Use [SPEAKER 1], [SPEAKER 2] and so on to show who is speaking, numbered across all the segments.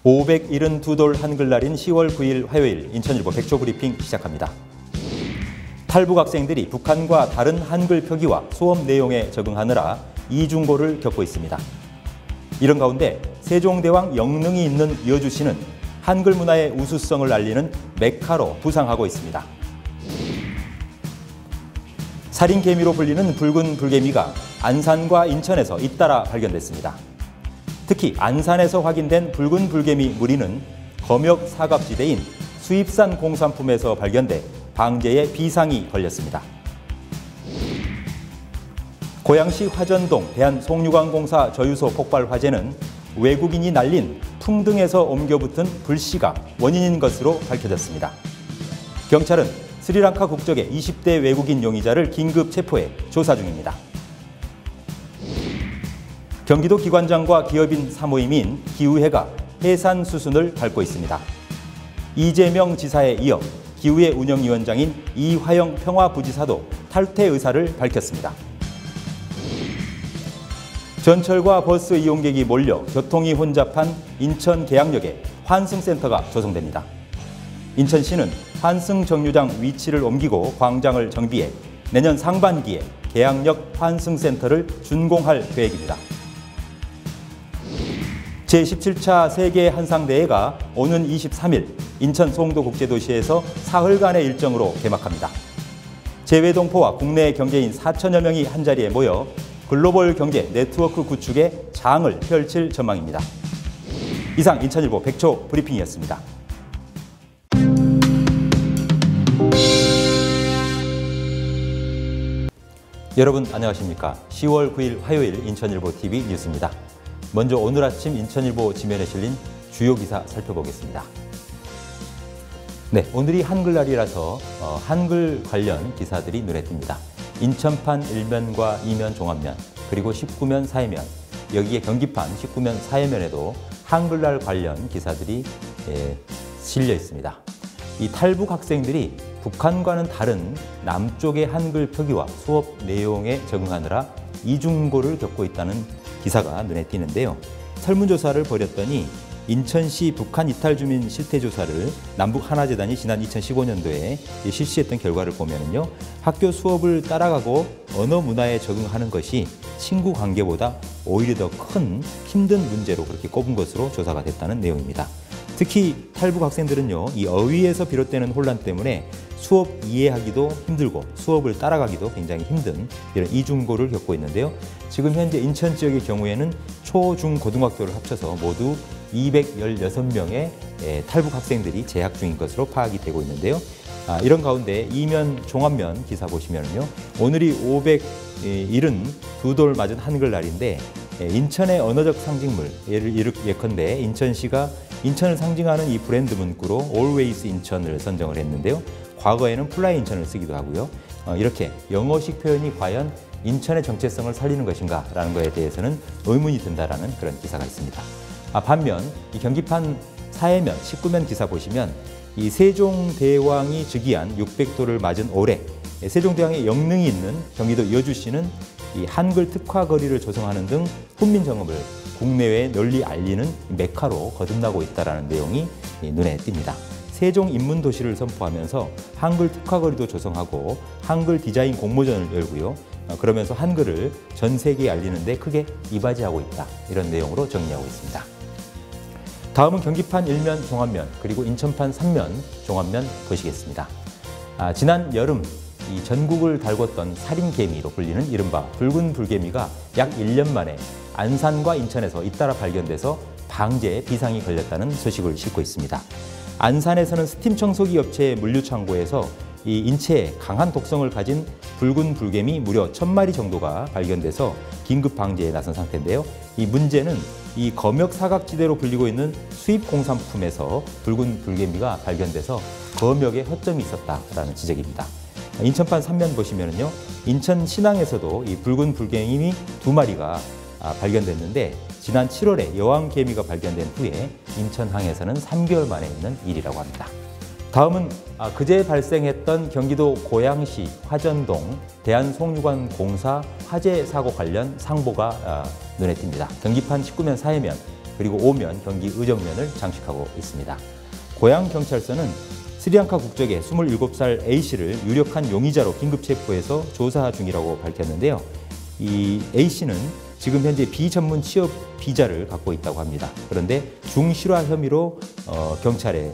[SPEAKER 1] 572돌 한글날인 10월 9일 화요일 인천일보 백초 브리핑 시작합니다. 탈북 학생들이 북한과 다른 한글 표기와 수업 내용에 적응하느라 이중고를 겪고 있습니다. 이런 가운데 세종대왕 영릉이 있는 여주시는 한글 문화의 우수성을 알리는 메카로 부상하고 있습니다. 살인개미로 불리는 붉은 불개미가 안산과 인천에서 잇따라 발견됐습니다. 특히 안산에서 확인된 붉은 불개미 무리는 검역 사각지대인 수입산 공산품에서 발견돼 방제에 비상이 걸렸습니다. 고양시 화전동 대한송유관공사 저유소 폭발 화재는 외국인이 날린 풍등에서 옮겨붙은 불씨가 원인인 것으로 밝혀졌습니다. 경찰은 스리랑카 국적의 20대 외국인 용의자를 긴급 체포해 조사 중입니다. 경기도 기관장과 기업인 사모임인 기우회가 해산 수순을 밟고 있습니다. 이재명 지사에 이어 기우회 운영위원장인 이화영 평화부지사도 탈퇴 의사를 밝혔습니다. 전철과 버스 이용객이 몰려 교통이 혼잡한 인천 계양역에 환승센터가 조성됩니다. 인천시는 환승 정류장 위치를 옮기고 광장을 정비해 내년 상반기에 계양역 환승센터를 준공할 계획입니다. 제17차 세계 한상대회가 오는 23일 인천 송도국제도시에서 사흘간의 일정으로 개막합니다. 재외동포와 국내 경제인 4천여 명이 한자리에 모여 글로벌 경제 네트워크 구축의 장을 펼칠 전망입니다. 이상 인천일보 백초 브리핑이었습니다. 여러분 안녕하십니까? 10월 9일 화요일 인천일보 TV 뉴스입니다. 먼저 오늘 아침 인천일보 지면에 실린 주요 기사 살펴보겠습니다. 네, 오늘이 한글날이라서 한글 관련 기사들이 눈에 띕니다. 인천판 1면과 2면 종합면, 그리고 19면 사회면, 여기에 경기판 19면 사회면에도 한글날 관련 기사들이 실려 있습니다. 이 탈북 학생들이 북한과는 다른 남쪽의 한글 표기와 수업 내용에 적응하느라 이중고를 겪고 있다는 기사가 눈에 띄는데요. 설문조사를 벌였더니 인천시 북한 이탈 주민 실태조사를 남북하나재단이 지난 2015년도에 실시했던 결과를 보면요, 학교 수업을 따라가고 언어 문화에 적응하는 것이 친구 관계보다 오히려 더 큰 힘든 문제로 그렇게 꼽은 것으로 조사가 됐다는 내용입니다. 특히 탈북 학생들은요, 이 어휘에서 비롯되는 혼란 때문에 수업 이해하기도 힘들고 수업을 따라가기도 굉장히 힘든 이런 이중고를 겪고 있는데요. 지금 현재 인천 지역의 경우에는 초, 중, 고등학교를 합쳐서 모두 216명의 탈북 학생들이 재학 중인 것으로 파악이 되고 있는데요. 이런 가운데 이면 종합면 기사 보시면요, 오늘이 572돌 맞은 한글날인데 인천의 언어적 상징물, 예컨대 인천시가 인천을 상징하는 이 브랜드 문구로 Always 인천을 선정을 했는데요. 과거에는 Fly 인천을 쓰기도 하고요. 이렇게 영어식 표현이 과연 인천의 정체성을 살리는 것인가 라는 것에 대해서는 의문이 든다라는 그런 기사가 있습니다. 반면 이 경기판 사회면 19면 기사 보시면 이 세종대왕이 즉위한 600돌을 맞은 올해 세종대왕의 영릉이 있는 경기도 여주시는 이 한글 특화 거리를 조성하는 등 훈민 정음을 국내외에 널리 알리는 메카로 거듭나고 있다는 내용이 눈에 띕니다. 세종 인문도시를 선포하면서 한글 특화거리도 조성하고 한글 디자인 공모전을 열고요. 그러면서 한글을 전 세계에 알리는 데 크게 이바지하고 있다. 이런 내용으로 정리하고 있습니다. 다음은 경기판 1면 종합면, 그리고 인천판 3면 종합면 보시겠습니다. 지난 여름 이 전국을 달궜던 살인개미로 불리는 이른바 붉은 불개미가 약 1년 만에 안산과 인천에서 잇따라 발견돼서 방제에 비상이 걸렸다는 소식을 싣고 있습니다. 안산에서는 스팀 청소기 업체의 물류창고에서 이 인체에 강한 독성을 가진 붉은 불개미 무려 1000마리 정도가 발견돼서 긴급 방제에 나선 상태인데요. 이 문제는 이 검역 사각지대로 불리고 있는 수입 공산품에서 붉은 불개미가 발견돼서 검역에 허점이 있었다라는 지적입니다. 인천판 3면 보시면요, 인천 신항에서도 이 붉은 불개미 2마리가 발견됐는데 지난 7월에 여왕개미가 발견된 후에 인천항에서는 3개월 만에 있는 일이라고 합니다. 다음은 그제 발생했던 경기도 고양시 화전동 대한송유관공사 화재 사고 관련 상보가 눈에 띕니다. 경기판 19면 사회면 그리고 오면 경기 의정면을 장식하고 있습니다. 고양경찰서는 스리랑카 국적의 27살 A씨를 유력한 용의자로 긴급 체포해서 조사 중이라고 밝혔는데요. 이 A씨는 지금 현재 비전문 취업 비자를 갖고 있다고 합니다. 그런데 중실화 혐의로 경찰에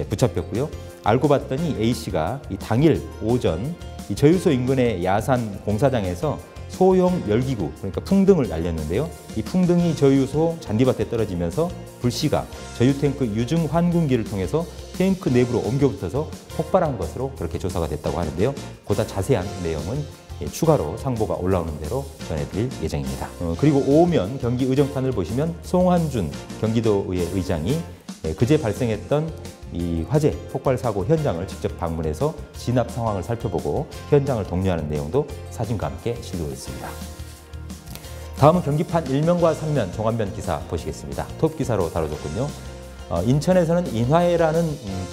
[SPEAKER 1] 붙잡혔고요. 알고 봤더니 A씨가 이 당일 오전 이 저유소 인근의 야산 공사장에서 소형 열기구, 그러니까 풍등을 날렸는데요. 이 풍등이 저유소 잔디밭에 떨어지면서 불씨가 저유탱크 유증 환궁기를 통해서 탱크 내부로 옮겨붙어서 폭발한 것으로 그렇게 조사가 됐다고 하는데요. 보다 자세한 내용은 추가로 상보가 올라오는 대로 전해드릴 예정입니다. 그리고 오면 경기 의정판을 보시면 송환준 경기도의회 의장이 그제 발생했던 이 화재 폭발 사고 현장을 직접 방문해서 진압 상황을 살펴보고 현장을 독려하는 내용도 사진과 함께 실리고 있습니다. 다음은 경기판 1면과 3면 종합면 기사 보시겠습니다. 톱 기사로 다뤄졌군요. 인천에서는 인화회라는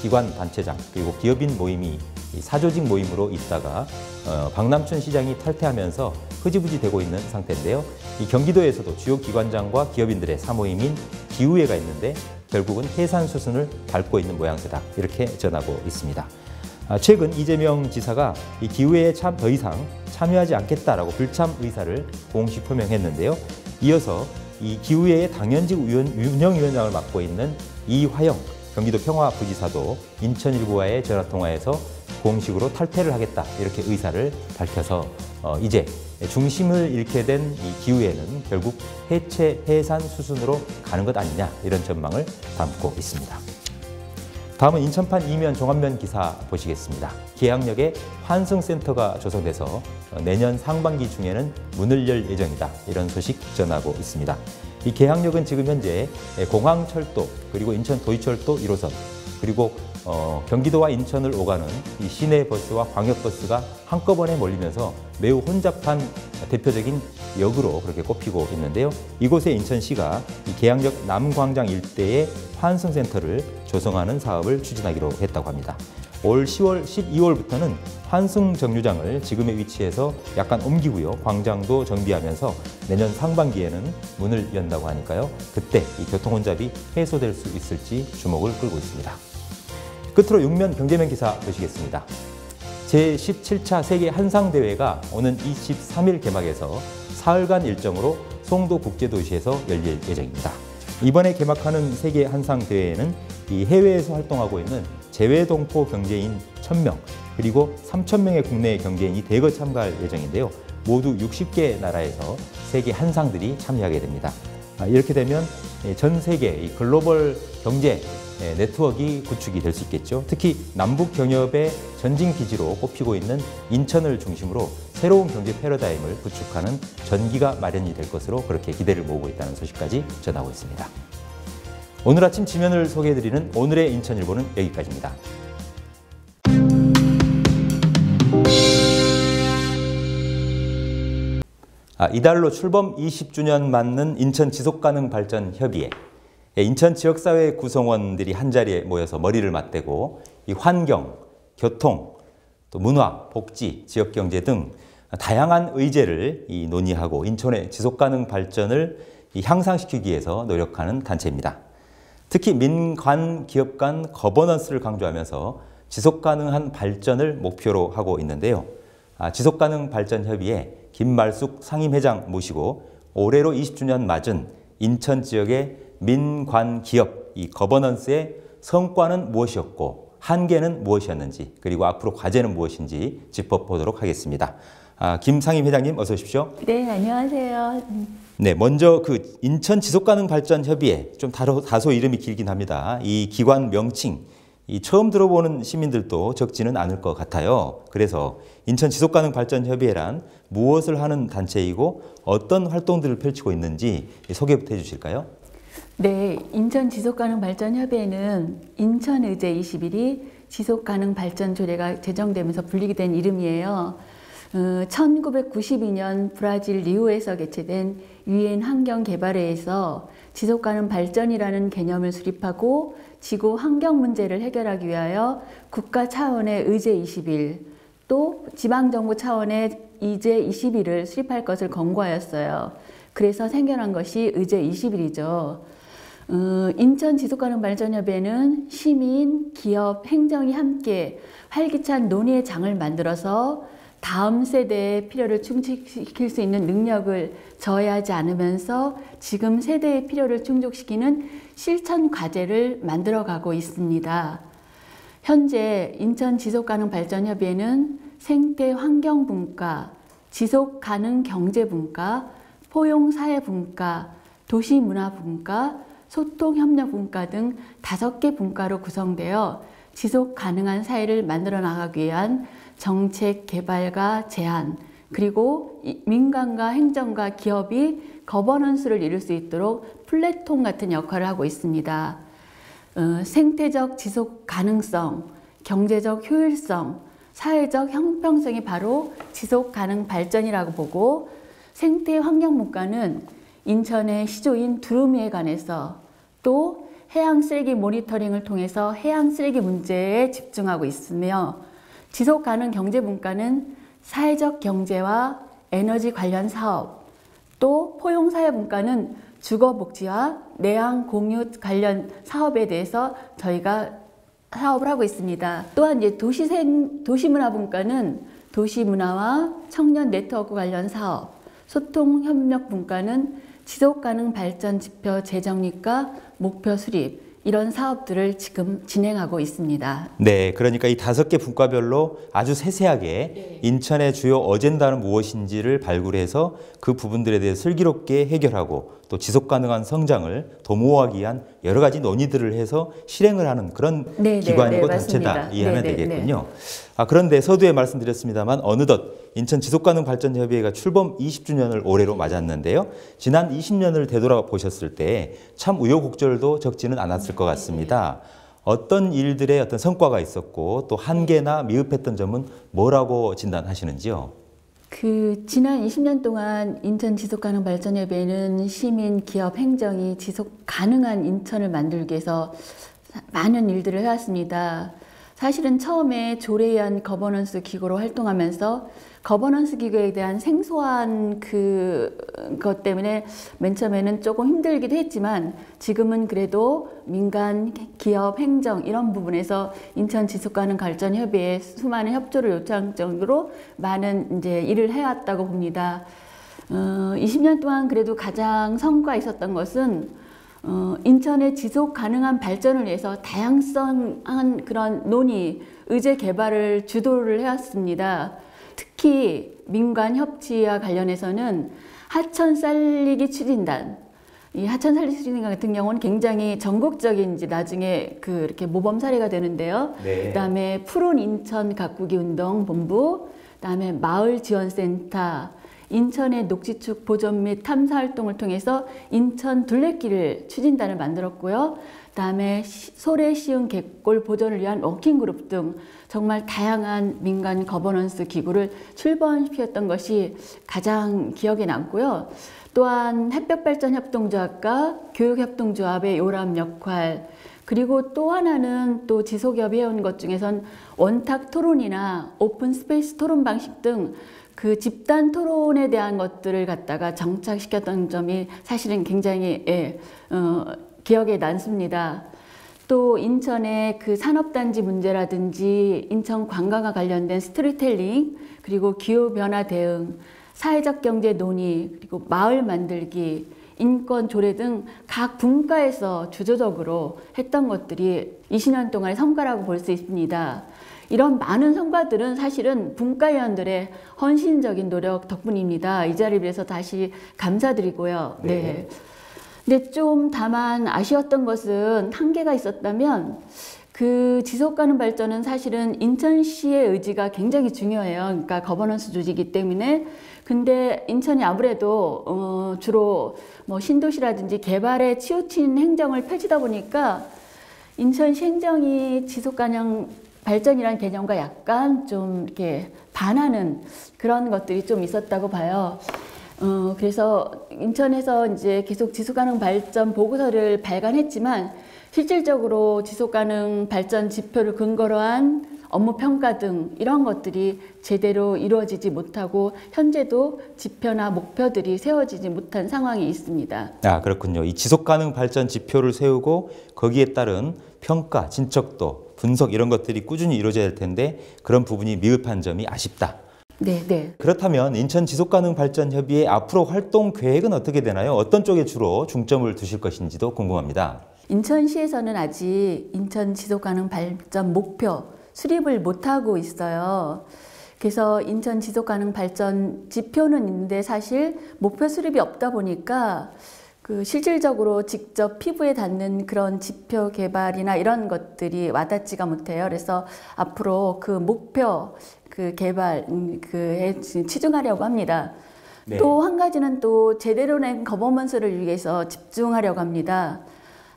[SPEAKER 1] 기관 단체장 그리고 기업인 모임이 사조직 모임으로 있다가 박남춘 시장이 탈퇴하면서 흐지부지 되고 있는 상태인데요. 이 경기도에서도 주요 기관장과 기업인들의 사모임인 기우회가 있는데 결국은 해산 수순을 밟고 있는 모양새다 이렇게 전하고 있습니다. 최근 이재명 지사가 이 기우회에 더 이상 참여하지 않겠다라고 불참 의사를 공식 표명했는데요. 이어서 이 기우회의 당연직 운영위원장을 맡고 있는 이화영 경기도 평화부지사도 인천일보와의 전화통화에서 공식으로 탈퇴를 하겠다 이렇게 의사를 밝혀서 이제 중심을 잃게 된 이 기후에는 결국 해체, 해산 수순으로 가는 것 아니냐 이런 전망을 담고 있습니다. 다음은 인천판 2면 종합면 기사 보시겠습니다. 계양역에 환승센터가 조성돼서 내년 상반기 중에는 문을 열 예정이다 이런 소식 전하고 있습니다. 이 계양역은 지금 현재 공항철도 그리고 인천도시철도 1호선 그리고 경기도와 인천을 오가는 이 시내버스와 광역버스가 한꺼번에 몰리면서 매우 혼잡한 대표적인 역으로 그렇게 꼽히고 있는데요. 이곳에 인천시가 이 계양역 남광장 일대에 환승센터를 조성하는 사업을 추진하기로 했다고 합니다. 올 10월, 12월부터는 환승 정류장을 지금의 위치에서 약간 옮기고요. 광장도 정비하면서 내년 상반기에는 문을 연다고 하니까요. 그때 이 교통 혼잡이 해소될 수 있을지 주목을 끌고 있습니다. 끝으로 6면 경제면 기사 보시겠습니다. 제17차 세계 한상대회가 오는 23일 개막해서 사흘간 일정으로 송도 국제도시에서 열릴 예정입니다. 이번에 개막하는 세계 한상대회에는 이 해외에서 활동하고 있는 재외동포 경제인 1,000명 그리고 3,000명의 국내 경제인이 대거 참가할 예정인데요. 모두 60개 나라에서 세계 한상들이 참여하게 됩니다. 이렇게 되면 전 세계 글로벌 경제 네트워크가 구축이 될 수 있겠죠. 특히 남북 경협의 전진 기지로 꼽히고 있는 인천을 중심으로 새로운 경제 패러다임을 구축하는 전기가 마련이 될 것으로 그렇게 기대를 모으고 있다는 소식까지 전하고 있습니다. 오늘 아침 지면을 소개해드리는 오늘의 인천일보는 여기까지입니다. 이달로 출범 20주년 맞는 인천 지속가능발전협의회 인천 지역사회 구성원들이 한자리에 모여서 머리를 맞대고 이 환경, 교통, 또 문화, 복지, 지역경제 등 다양한 의제를 논의하고 인천의 지속가능 발전을 향상시키기 위해서 노력하는 단체입니다. 특히 민관 기업 간 거버넌스를 강조하면서 지속가능한 발전을 목표로 하고 있는데요. 지속가능발전협의회 김말숙 상임회장 모시고 올해로 20주년 맞은 인천 지역의 민관 기업 이 거버넌스의 성과는 무엇이었고 한계는 무엇이었는지 그리고 앞으로 과제는 무엇인지 짚어보도록 하겠습니다. 김 상임회장님 어서 오십시오.
[SPEAKER 2] 네, 안녕하세요.
[SPEAKER 1] 네, 먼저 그 인천 지속가능발전협의회 좀 다소 이름이 길긴 합니다. 이 기관 명칭 처음 들어보는 시민들도 적지는 않을 것 같아요. 그래서 인천 지속가능발전협의회란 무엇을 하는 단체이고 어떤 활동들을 펼치고 있는지 소개부터 해주실까요?
[SPEAKER 2] 네, 인천 지속가능발전협의회는 인천의제 21이 지속가능발전조례가 제정되면서 불리게 된 이름이에요. 1992년 브라질 리우에서 개최된 유엔 환경개발회에서 지속가능발전이라는 개념을 수립하고 지구 환경 문제를 해결하기 위하여 국가 차원의 의제 21, 또 지방정부 차원의 의제 21을 수립할 것을 권고하였어요. 그래서 생겨난 것이 의제 21이죠. 인천 지속가능발전협의회는 시민, 기업, 행정이 함께 활기찬 논의의 장을 만들어서 다음 세대의 필요를 충족시킬 수 있는 능력을 저해하지 않으면서 지금 세대의 필요를 충족시키는 실천 과제를 만들어가고 있습니다. 현재 인천 지속가능발전협의회는 생태 환경분과, 지속가능경제분과, 포용사회분과, 도시문화분과, 소통협력분과 등 5개 분과로 구성되어 지속가능한 사회를 만들어 나가기 위한 정책 개발과 제안, 그리고 민간과 행정과 기업이 거버넌스를 이룰 수 있도록 플랫폼 같은 역할을 하고 있습니다. 생태적 지속 가능성, 경제적 효율성, 사회적 형평성이 바로 지속 가능 발전이라고 보고, 생태 환경 문과는 인천의 시조인 두루미에 관해서, 또 해양 쓰레기 모니터링을 통해서 해양 쓰레기 문제에 집중하고 있으며, 지속 가능 경제 문과는 사회적 경제와 에너지 관련 사업, 또 포용 사회 문과는 주거 복지와 내양 공유 관련 사업에 대해서 저희가 사업을 하고 있습니다. 또한 이제 도시문화분과는 도시문화와 청년 네트워크 관련 사업, 소통협력분과는 지속가능 발전 지표 재정립과 목표 수립, 이런 사업들을 지금 진행하고 있습니다.
[SPEAKER 1] 네, 그러니까 이 5개 분과별로 아주 세세하게 인천의 주요 어젠다는 무엇인지를 발굴해서 그 부분들에 대해 슬기롭게 해결하고 또 지속가능한 성장을 도모하기 위한 여러 가지 논의들을 해서 실행을 하는 그런 기관이고 단체다 이해하면 되겠군요. 그런데 서두에 말씀드렸습니다만 어느덧 인천 지속가능발전협의회가 출범 20주년을 올해로 맞았는데요. 지난 20년을 되돌아보셨을 때 참 우여곡절도 적지는 않았을 것 같습니다. 어떤 일들의 어떤 성과가 있었고 또 한계나 미흡했던 점은 뭐라고 진단하시는지요?
[SPEAKER 2] 지난 20년 동안 인천 지속가능발전협의회는 시민, 기업, 행정이 지속가능한 인천을 만들기 위해서 많은 일들을 해왔습니다. 사실은 처음에 조례위원 거버넌스 기구로 활동하면서 거버넌스 기구에 대한 생소한 그것 때문에 맨 처음에는 조금 힘들기도 했지만 지금은 그래도 민간, 기업, 행정 이런 부분에서 인천 지속가능발전협의회에 수많은 협조를 요청할 정도로 많은 이제 일을 해왔다고 봅니다. 20년 동안 그래도 가장 성과가 있었던 것은 인천의 지속 가능한 발전을 위해서 다양성한 그런 논의, 의제 개발을 주도를 해왔습니다. 특히 민간 협치와 관련해서는 하천 살리기 추진단, 이 하천 살리기 추진단 같은 경우는 굉장히 전국적인 이제 나중에 이렇게 모범 사례가 되는데요. 그다음에 푸른 인천 가꾸기 운동 본부, 그다음에 마을 지원센터, 인천의 녹지축 보존 및 탐사 활동을 통해서 인천 둘레길을 추진단을 만들었고요. 그다음에 소래 시흥 갯골 보존을 위한 워킹그룹 등 정말 다양한 민간 거버넌스 기구를 출범시켰던 것이 가장 기억에 남고요. 또한 햇볕발전협동조합과 교육협동조합의 요람 역할, 그리고 또 하나는 또 지속협의 해온 것 중에선 원탁 토론이나 오픈 스페이스 토론 방식 등 그 집단 토론에 대한 것들을 갖다가 정착시켰던 점이 사실은 굉장히 기억에 남습니다. 또 인천의 그 산업단지 문제라든지 인천 관광과 관련된 스토리텔링, 그리고 기후변화 대응, 사회적 경제 논의, 그리고 마을 만들기, 인권 조례 등 각 분과에서 주도적으로 했던 것들이 20년 동안의 성과라고 볼 수 있습니다. 이런 많은 성과들은 사실은 분과위원들의 헌신적인 노력 덕분입니다. 이 자리를 위해서 다시 감사드리고요. 네. 근데 좀 다만 아쉬웠던 것은 한계가 있었다면 그 지속가능 발전은 사실은 인천시의 의지가 굉장히 중요해요. 그러니까 거버넌스 조직이기 때문에. 근데 인천이 아무래도 주로 뭐 신도시라든지 개발에 치우친 행정을 펼치다 보니까 인천시 행정이 지속가능 발전이라는 개념과 약간 좀 이렇게 반하는 그런 것들이 좀 있었다고 봐요. 그래서 인천에서 이제 계속 지속가능 발전 보고서를 발간했지만 실질적으로 지속가능 발전 지표를 근거로 한 업무 평가 등 이런 것들이 제대로 이루어지지 못하고 현재도 지표나 목표들이 세워지지 못한 상황이 있습니다.
[SPEAKER 1] 아, 그렇군요. 이 지속가능 발전 지표를 세우고 거기에 따른 평가, 진척도, 분석 이런 것들이 꾸준히 이루어져야 될 텐데 그런 부분이 미흡한 점이 아쉽다.
[SPEAKER 2] 네.
[SPEAKER 1] 그렇다면 인천 지속가능발전협의회 앞으로 활동 계획은 어떻게 되나요? 어떤 쪽에 주로 중점을 두실 것인지도 궁금합니다.
[SPEAKER 2] 인천시에서는 아직 인천 지속가능발전 목표 수립을 못하고 있어요. 그래서 인천 지속가능발전 지표는 있는데 사실 목표 수립이 없다 보니까 실질적으로 직접 피부에 닿는 그런 지표 개발이나 이런 것들이 와닿지가 못해요. 그래서 앞으로 그 목표 개발 치중하려고 합니다.
[SPEAKER 1] 네.
[SPEAKER 2] 또 한 가지는 또 제대로 된 거버넌스를 위해서 집중하려고 합니다.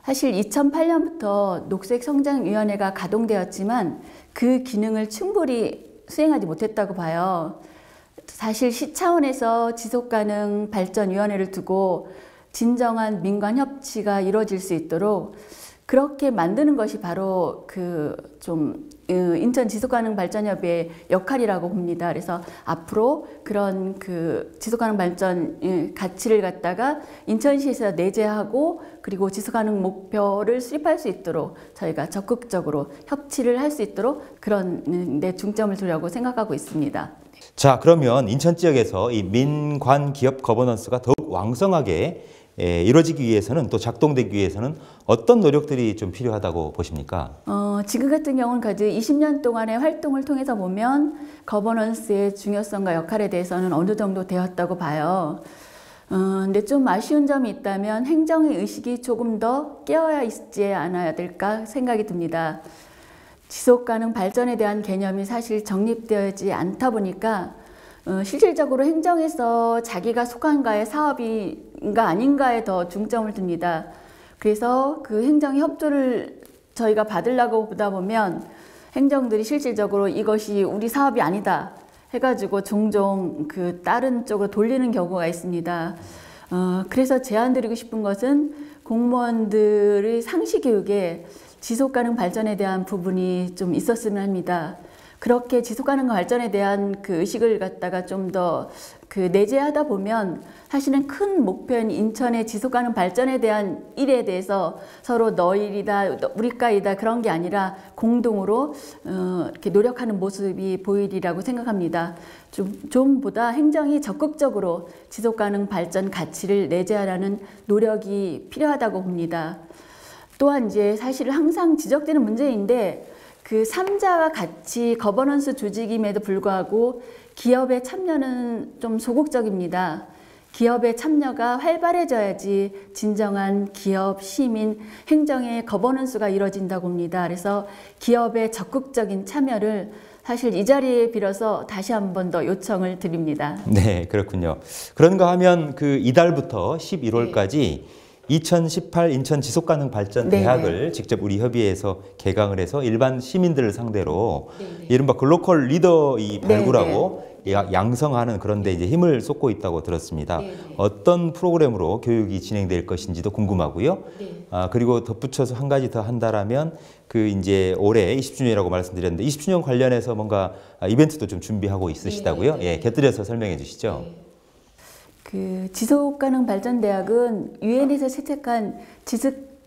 [SPEAKER 2] 사실 2008년부터 녹색성장위원회가 가동되었지만 그 기능을 충분히 수행하지 못했다고 봐요. 사실 시 차원에서 지속가능발전위원회를 두고 진정한 민관 협치가 이루어질 수 있도록 그렇게 만드는 것이 바로 인천 지속가능발전협의회의 역할이라고 봅니다. 그래서 앞으로 그런 지속가능 발전 가치를 갖다가 인천시에서 내재하고 그리고 지속가능 목표를 수립할 수 있도록 저희가 적극적으로 협치를 할 수 있도록 그런 데 중점을 두려고 생각하고 있습니다.
[SPEAKER 1] 자, 그러면 인천 지역에서 이 민관 기업 거버넌스가 더욱 왕성하게 이루어지기 위해서는 또 작동되기 위해서는 어떤 노력들이 좀 필요하다고 보십니까?
[SPEAKER 2] 지금 같은 경우는 20년 동안의 활동을 통해서 보면 거버넌스의 중요성과 역할에 대해서는 어느 정도 되었다고 봐요. 근데 좀 아쉬운 점이 있다면 행정의 의식이 조금 더 깨어야 있지 않아야 될까 생각이 듭니다. 지속가능 발전에 대한 개념이 사실 정립되어지 않다 보니까 실질적으로 행정에서 자기가 속한가의 사업인가 아닌가에 더 중점을 둡니다. 그래서 행정의 협조를 저희가 받으려고 보다 보면 행정들이 실질적으로 이것이 우리 사업이 아니다 해가지고 종종 다른 쪽으로 돌리는 경우가 있습니다. 그래서 제안드리고 싶은 것은 공무원들의 상시 교육에 지속가능 발전에 대한 부분이 좀 있었으면 합니다. 그렇게 지속가능 발전에 대한 의식을 갖다가 좀 더 내재하다 보면 사실은 큰 목표인 인천의 지속가능 발전에 대한 일에 대해서 서로 너 일이다, 우리과 일이다 그런 게 아니라 공동으로 이렇게 노력하는 모습이 보이리라고 생각합니다. 좀보다 행정이 적극적으로 지속가능 발전 가치를 내재하라는 노력이 필요하다고 봅니다. 또한 이제 사실 항상 지적되는 문제인데 삼자와 같이 거버넌스 조직임에도 불구하고 기업의 참여는 좀 소극적입니다. 기업의 참여가 활발해져야지 진정한 기업, 시민, 행정의 거버넌스가 이루어진다고 봅니다. 그래서 기업의 적극적인 참여를 사실 이 자리에 빌어서 다시 한 번 더 요청을 드립니다.
[SPEAKER 1] 네, 그렇군요. 그런가 하면 이달부터 11월까지 2018 인천 지속가능발전대학을 직접 우리 협의회에서 개강을 해서 일반 시민들을 상대로 이른바 글로컬 리더 발굴하고 양성하는 그런 데 이제 힘을 쏟고 있다고 들었습니다. 어떤 프로그램으로 교육이 진행될 것인지도 궁금하고요. 그리고 덧붙여서 한 가지 더 한다라면 이제 올해 20주년이라고 말씀드렸는데 20주년 관련해서 뭔가 이벤트도 좀 준비하고 있으시다고요? 예, 곁들여서 설명해 주시죠.
[SPEAKER 2] 지속가능발전대학은 유엔에서 채택한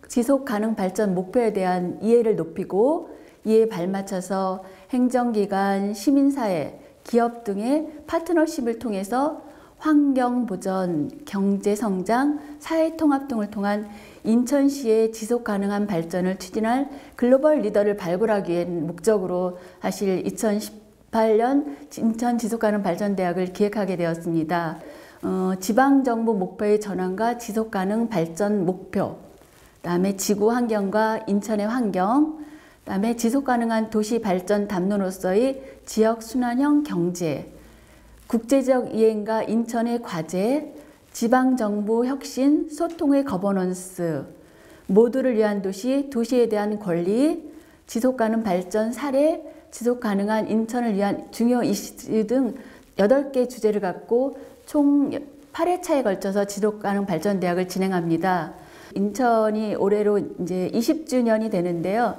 [SPEAKER 2] 지속가능발전 목표에 대한 이해를 높이고 이에 발맞춰서 행정기관, 시민사회, 기업 등의 파트너십을 통해서 환경보전, 경제성장, 사회통합 등을 통한 인천시의 지속가능한 발전을 추진할 글로벌 리더를 발굴하기 위한 목적으로 사실 2018년 인천 지속가능발전대학을 기획하게 되었습니다. 지방정부 목표의 전환과 지속가능 발전 목표, 그다음에 지구 환경과 인천의 환경, 그다음에 지속가능한 도시 발전 담론으로서의 지역 순환형 경제, 국제적 이행과 인천의 과제, 지방정부 혁신, 소통의 거버넌스, 모두를 위한 도시, 도시에 대한 권리, 지속가능 발전 사례, 지속가능한 인천을 위한 중요 이슈 등 8개 주제를 갖고 총 8회차에 걸쳐서 지속가능 발전대학을 진행합니다. 인천이 올해로 이제 20주년이 되는데요.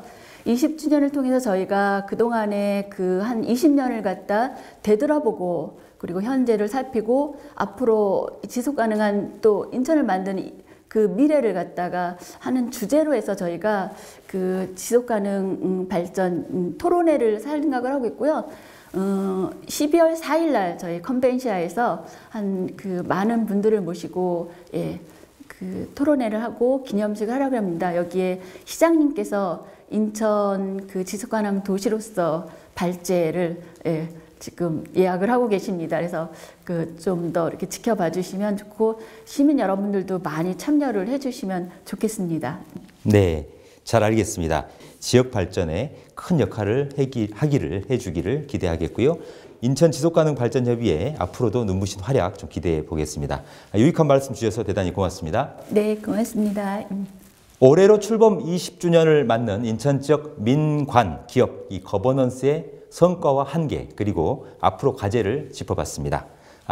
[SPEAKER 2] 20주년을 통해서 저희가 그동안에 그 한 20년을 갖다 되돌아보고 그리고 현재를 살피고 앞으로 지속 가능한 또 인천을 만드는 그 미래를 갖다가 하는 주제로 해서 저희가 그 지속 가능 발전 토론회를 살 생각을 하고 있고요. 12월 4일 날 저희 컨벤시아에서 한 그 많은 분들을 모시고 그 토론회를 하고 기념식을 하려고 합니다. 여기에 시장님께서 인천 그 지속 가능 도시로서 발제를 지금 예약을 하고 계십니다. 그래서 그 좀 더 이렇게 지켜봐 주시면 좋고 시민 여러분들도 많이 참여를 해주시면 좋겠습니다.
[SPEAKER 1] 네, 잘 알겠습니다. 지역 발전에 큰 역할을 하기를 해주기를 기대하겠고요. 인천 지속가능발전협의회 앞으로도 눈부신 활약 좀 기대해 보겠습니다. 유익한 말씀 주셔서 대단히 고맙습니다.
[SPEAKER 2] 네, 고맙습니다.
[SPEAKER 1] 올해로 출범 20주년을 맞는 인천 지역 민관 기업 이 거버넌스의 성과와 한계 그리고 앞으로 과제를 짚어봤습니다.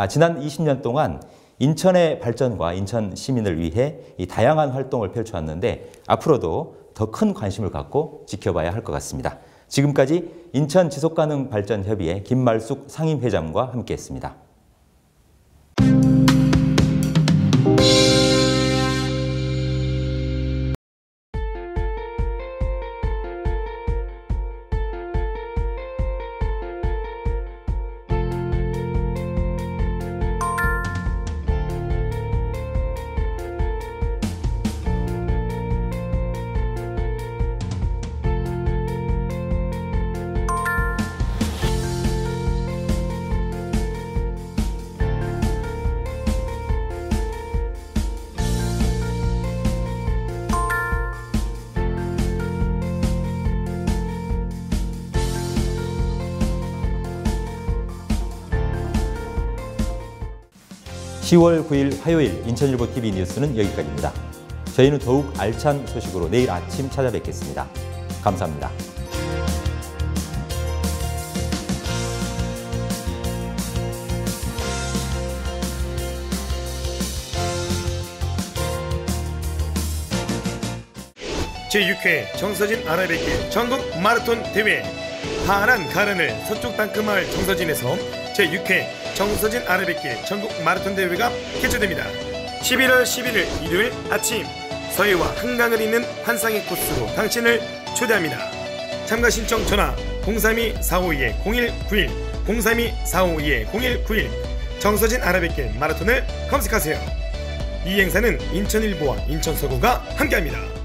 [SPEAKER 1] 지난 20년 동안 인천의 발전과 인천 시민을 위해 이 다양한 활동을 펼쳐왔는데 앞으로도 더 큰 관심을 갖고 지켜봐야 할 것 같습니다. 지금까지 인천 지속가능발전협의회 김말숙 상임회장과 함께했습니다. (10월 9일) 화요일 인천일보 TV 뉴스는 여기까지입니다. 저희는 더욱 알찬 소식으로 내일 아침 찾아뵙겠습니다. 감사합니다.
[SPEAKER 3] 제6회 정서진 아라뱃길 전국 마라톤 대회 파란 가른을 서쪽 땅끝마을 정서진에서 제6회 정서진 아라뱃길 전국 마라톤 대회가 개최됩니다. 11월 11일 일요일 아침 서해와 한강을 잇는 환상의 코스로 당신을 초대합니다. 참가 신청 전화 032-452-0191 032-452-0191 정서진 아라뱃길 마라톤을 검색하세요. 이 행사는 인천일보와 인천서구가 함께합니다.